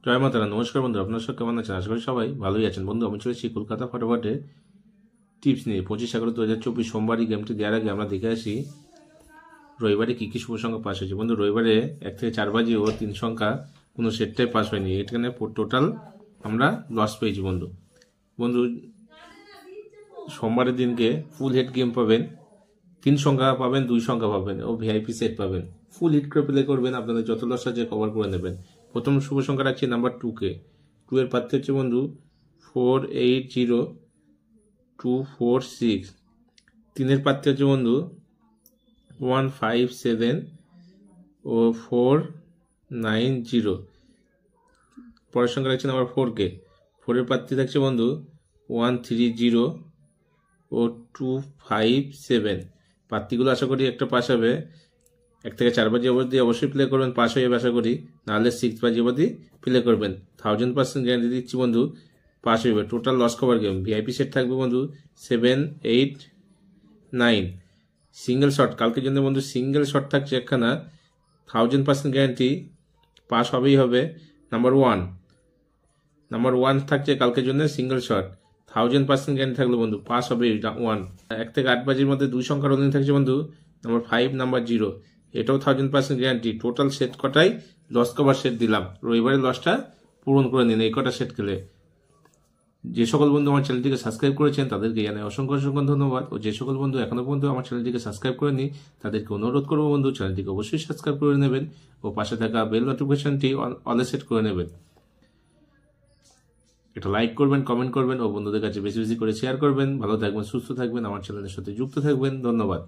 জয় মাতারা। নমস্কার বন্ধু, আপনার সব কেমন আছেন? আশা করি সবাই ভালোই আছেন। বন্ধু, আমি চলেছি কলকাতা ফটাফটে টিপস নিয়ে। 25/11/2024 সোমবারই গেমটি দেওয়ার আগে আমরা দেখে আসি রবিবারে কী কী শুভ সংখ্যা পাস হয়েছে। বন্ধু, রবিবারে 1 থেকে 4 বাজে ও 3 সংখ্যা কোনো সেটটাই পাস হয়নি। এখানে টোটাল আমরা লস পেয়েছি। বন্ধু বন্ধু সোমবারের দিনকে ফুল হেড গেম পাবেন, 3 সংখ্যা পাবেন, 2 সংখ্যা পাবেন ও ভিআইপি সেট পাবেন। ফুল হিট করে প্লে করবেন, আপনাদের যত লস আছে কভার করে নেবেন। প্রথম শুভ সংখ্যা রাখছি নাম্বার 2 2 এর প্রার্থী হচ্ছে বন্ধু 480246। 3 এর প্রার্থী হচ্ছে বন্ধু 157 ও 490। পরের সংখ্যা রাখছি নাম্বার 4 এর প্রার্থী থাকছে বন্ধু 130 ও 257। প্রার্থীগুলো আশা করি একটা পাস হবে। 1 থেকে 4 বাজে অবধি অবশ্যই প্লে করবেন, পাস হয়ে আশা করি। নাহলে 6 বাজে অবধি প্লে করবেন। 1000% গ্যারান্টি দিচ্ছি বন্ধু, পাস হইবে। Total loss cover game. VIP set থাকবে বন্ধু 7, 8, 9। সিঙ্গেল শট কালকের জন্য বন্ধু সিঙ্গেল শট থাকছে একখানা, 1000% গ্যারান্টি, পাস হবেই হবে। নাম্বার ওয়ান থাকছে কালকের জন্য সিঙ্গেল শট, 1000% গ্যারান্টি থাকলো বন্ধু, পাস হবে 1। 1 থেকে 8 বাজের মধ্যে 2 সংখ্যার রনিং থাকছে বন্ধু নাম্বার 5, নাম্বার 0। এটাও 1000% গ্যারান্টি। টোটাল সেট কটাই লস কভার সেট দিলাম। রবিবারের লসটা পূরণ করে নিন এই কটা সেট খেলে। যে সকল বন্ধু আমার চ্যানেলটিকে সাবস্ক্রাইব করেছেন তাদেরকে জানাই অসংখ্য অসংখ্য ধন্যবাদ। ও যে সকল বন্ধু এখনো পর্যন্ত আমার চ্যানেলটিকে সাবস্ক্রাইব করেনি তাদেরকে অনুরোধ করবো বন্ধু, চ্যানেলটিকে অবশ্যই সাবস্ক্রাইব করে নেবেন ও পাশে থাকা বেল নোটিফিকেশনটি অলে সেট করে নেবেন। এটা লাইক করবেন, কমেন্ট করবেন ও বন্ধুদের কাছে বেশি বেশি করে শেয়ার করবেন। ভালো থাকবেন, সুস্থ থাকবেন, আমার চ্যানেলের সাথে যুক্ত থাকবেন। ধন্যবাদ।